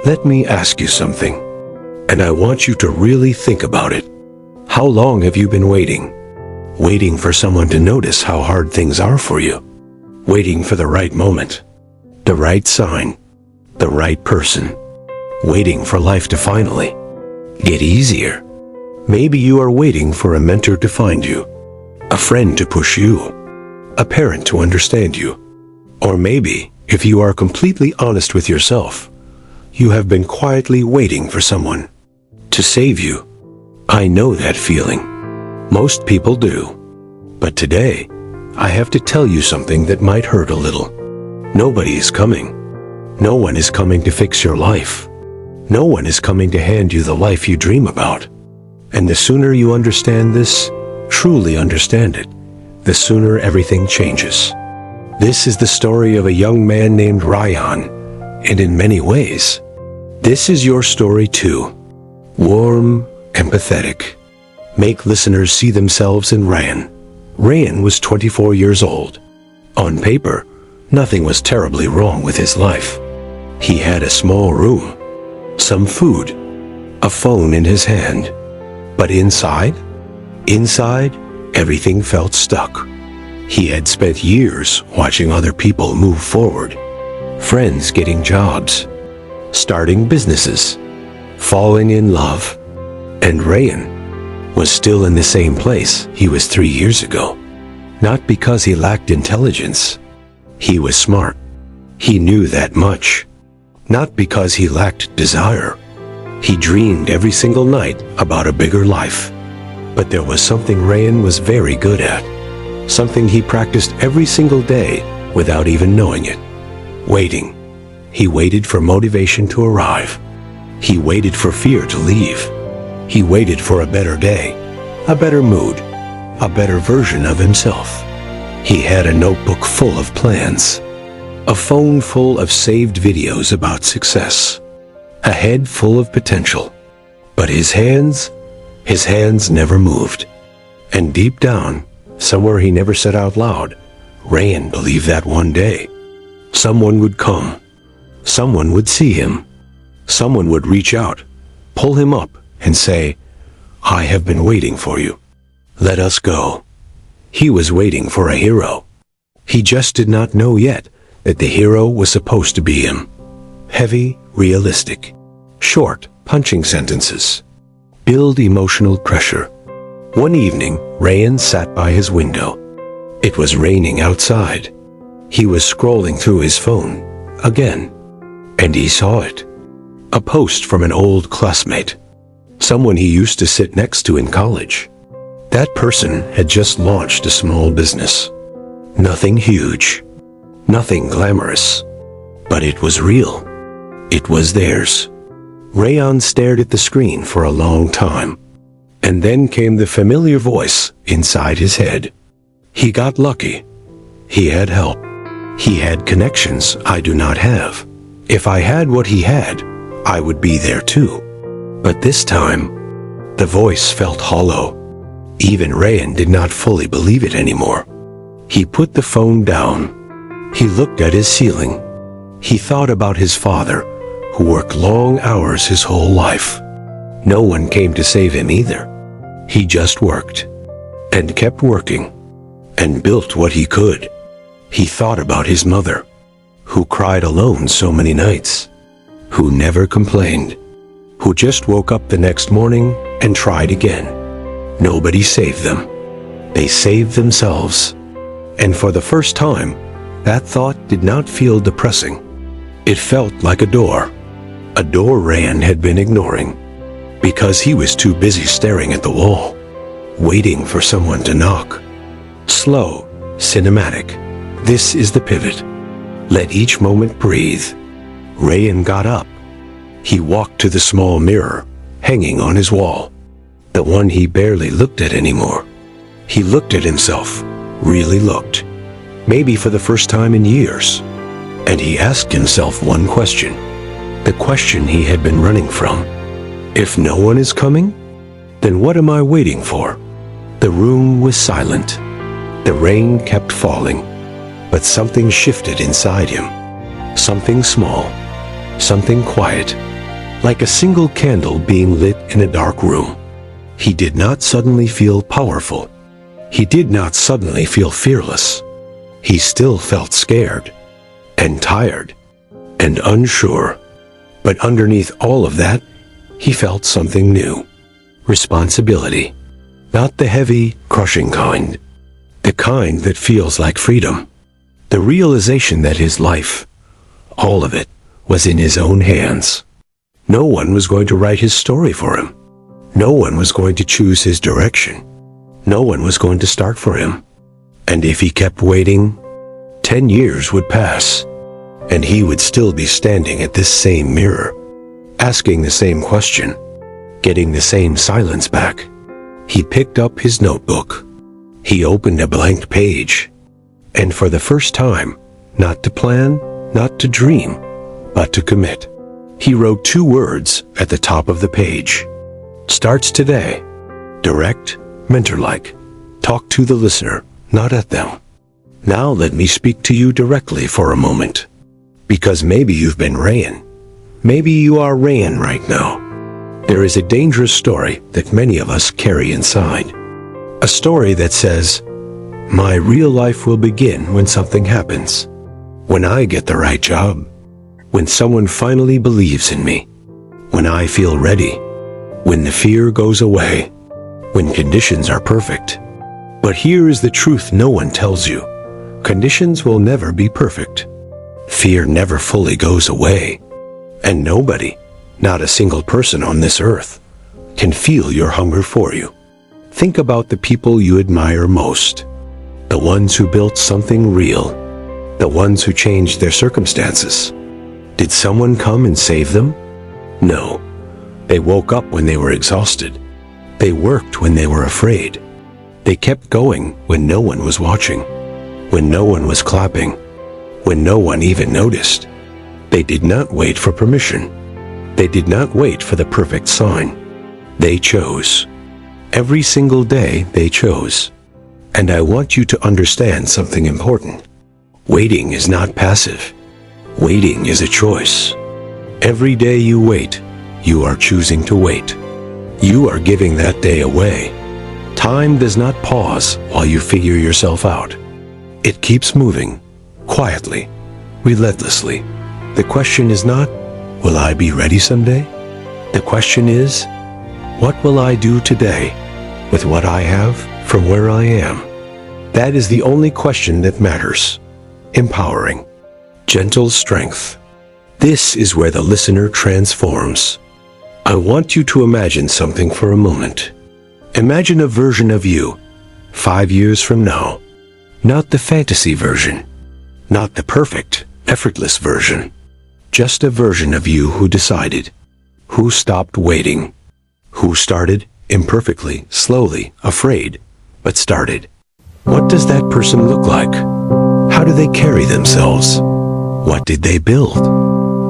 Let me ask you something, and I want you to really think about it. How long have you been waiting? Waiting for someone to notice how hard things are for you. Waiting for the right moment, the right sign, the right person. Waiting for life to finally get easier. Maybe you are waiting for a mentor to find you, a friend to push you, a parent to understand you. Or maybe, if you are completely honest with yourself, you have been quietly waiting for someone to save you. I know that feeling. Most people do. But today, I have to tell you something that might hurt a little. Nobody is coming. No one is coming to fix your life. No one is coming to hand you the life you dream about. And the sooner you understand this, truly understand it, the sooner everything changes. This is the story of a young man named Rayan, and in many ways, this is your story too. Warm, empathetic. Make listeners see themselves in Rayan. Rayan was 24 years old. On paper, nothing was terribly wrong with his life. He had a small room, some food, a phone in his hand. But inside, everything felt stuck. He had spent years watching other people move forward. Friends getting jobs, starting businesses, falling in love. And Rayan was still in the same place he was 3 years ago. Not because he lacked intelligence. He was smart. He knew that much. Not because he lacked desire. He dreamed every single night about a bigger life. But there was something Rayan was very good at. Something he practiced every single day without even knowing it. Waiting. He waited for motivation to arrive. He waited for fear to leave. He waited for a better day, a better mood, a better version of himself. He had a notebook full of plans, a phone full of saved videos about success, a head full of potential. But his hands never moved. And deep down, somewhere he never said out loud, Rayan believed that one day, someone would come. Someone would see him. Someone would reach out, pull him up, and say, I have been waiting for you. Let us go. He was waiting for a hero. He just did not know yet that the hero was supposed to be him. Heavy, realistic, short, punching sentences. Build emotional pressure. One evening, Rayan sat by his window. It was raining outside. He was scrolling through his phone again, and he saw it. A post from an old classmate. Someone he used to sit next to in college. That person had just launched a small business. Nothing huge, nothing glamorous, but it was real. It was theirs. Rayan stared at the screen for a long time, and then came the familiar voice inside his head. He got lucky. He had help. He had connections I do not have. If I had what he had, I would be there too. But this time, the voice felt hollow. Even Rayan did not fully believe it anymore. He put the phone down. He looked at his ceiling. He thought about his father, who worked long hours his whole life. No one came to save him either. He just worked, and kept working, and built what he could. He thought about his mother, who cried alone so many nights, who never complained, who just woke up the next morning and tried again. Nobody saved them. They saved themselves. And for the first time, that thought did not feel depressing. It felt like a door Rayan had been ignoring, because he was too busy staring at the wall, waiting for someone to knock. Slow, cinematic. This is the pivot. Let each moment breathe. Rayan got up. He walked to the small mirror, hanging on his wall, the one he barely looked at anymore. He looked at himself, really looked, maybe for the first time in years. And he asked himself one question, the question he had been running from. If no one is coming, then what am I waiting for? The room was silent. The rain kept falling, but something shifted inside him. Something small. something quiet, like a single candle being lit in a dark room. He did not suddenly feel powerful. He did not suddenly feel fearless. He still felt scared, and tired, and unsure. But underneath all of that, he felt something new. Responsibility. Not the heavy, crushing kind. The kind that feels like freedom. The realization that his life, all of it, was in his own hands. No one was going to write his story for him. No one was going to choose his direction. No one was going to start for him. And if he kept waiting, 10 years would pass, and he would still be standing at this same mirror, asking the same question, getting the same silence back. He picked up his notebook. He opened a blank page, and for the first time, not to plan, not to dream, but to commit. He wrote 2 words at the top of the page. Starts today. Direct, mentor-like. Talk to the listener, not at them. Now let me speak to you directly for a moment. Because maybe you've been Rayan. Maybe you are Rayan right now. There is a dangerous story that many of us carry inside. A story that says, my real life will begin when something happens. When I get the right job. When someone finally believes in me. When I feel ready. When the fear goes away. When conditions are perfect. But here is the truth no one tells you. Conditions will never be perfect. Fear never fully goes away. And nobody, not a single person on this earth, can feel your hunger for you. Think about the people you admire most. The ones who built something real. The ones who changed their circumstances. Did someone come and save them? No. They woke up when they were exhausted. They worked when they were afraid. They kept going when no one was watching. When no one was clapping. When no one even noticed. They did not wait for permission. They did not wait for the perfect sign. They chose. Every single day they chose. And I want you to understand something important. Waiting is not passive. Waiting is a choice. Every day you wait, you are choosing to wait. You are giving that day away. Time does not pause while you figure yourself out. It keeps moving, quietly, relentlessly. The question is not, will I be ready someday? The question is, what will I do today with what I have from where I am? That is the only question that matters. Empowering. Gentle strength. This is where the listener transforms. I want you to imagine something for a moment. Imagine a version of you, 5 years from now. Not the fantasy version. Not the perfect, effortless version. Just a version of you who decided. Who stopped waiting. Who started, imperfectly, slowly, afraid, but started. What does that person look like? How do they carry themselves? What did they build?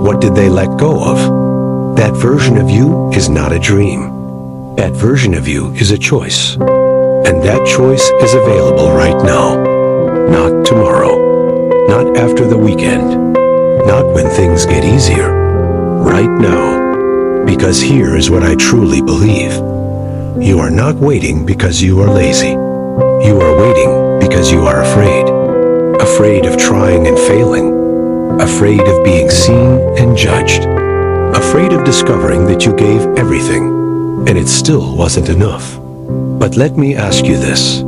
What did they let go of? That version of you is not a dream. That version of you is a choice. And that choice is available right now. Not tomorrow. Not after the weekend. Not when things get easier. Right now. Because here is what I truly believe. You are not waiting because you are lazy. You are waiting because you are afraid. Afraid of trying and failing. Afraid of being seen and judged. Afraid of discovering that you gave everything, and it still wasn't enough. But let me ask you this.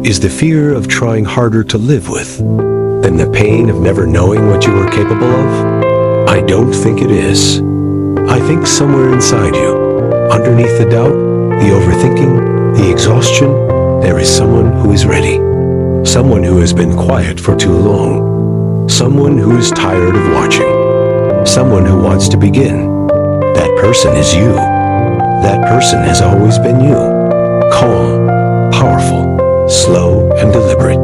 Is the fear of trying harder to live with than the pain of never knowing what you were capable of? I don't think it is. I think somewhere inside you, underneath the doubt, the overthinking, the exhaustion, there is someone who is ready. Someone who has been quiet for too long. Someone who is tired of watching. Someone who wants to begin. That person is you. That person has always been you. Calm, powerful, slow, and deliberate.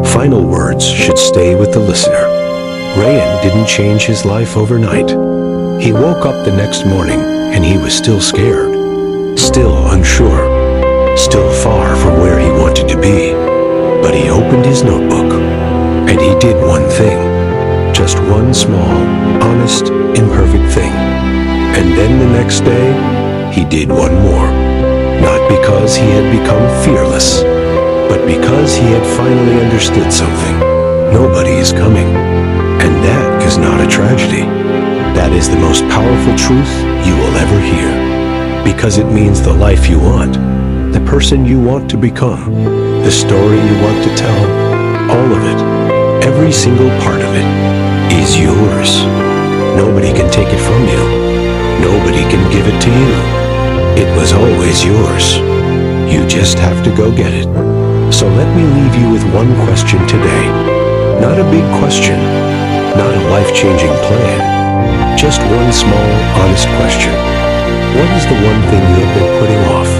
Final words should stay with the listener. Rayan didn't change his life overnight. He woke up the next morning and he was still scared. Still unsure. Still far from where he wanted to be. But he opened his notebook. And he did one thing. Just one small, honest, imperfect thing. And then the next day, he did one more. Not because he had become fearless, but because he had finally understood something. Nobody is coming. And that is not a tragedy. That is the most powerful truth you will ever hear. Because it means the life you want, the person you want to become, the story you want to tell, all of it, every single part of it, is yours. Nobody can take it from you. Nobody can give it to you. It was always yours. You just have to go get it. So let me leave you with one question today. Not a big question, not a life-changing plan. Just one small, honest question. What is the one thing you have been putting off?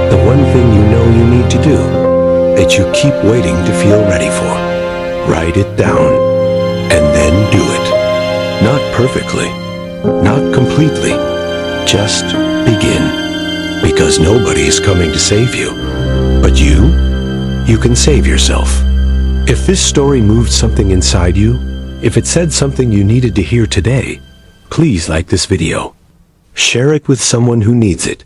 The one thing you know you need to do, that you keep waiting to feel ready for? Write it down, and then do it. Not perfectly, not completely. Just begin. Because nobody is coming to save you. But you can save yourself. If this story moved something inside you, if it said something you needed to hear today, please like this video. Share it with someone who needs it.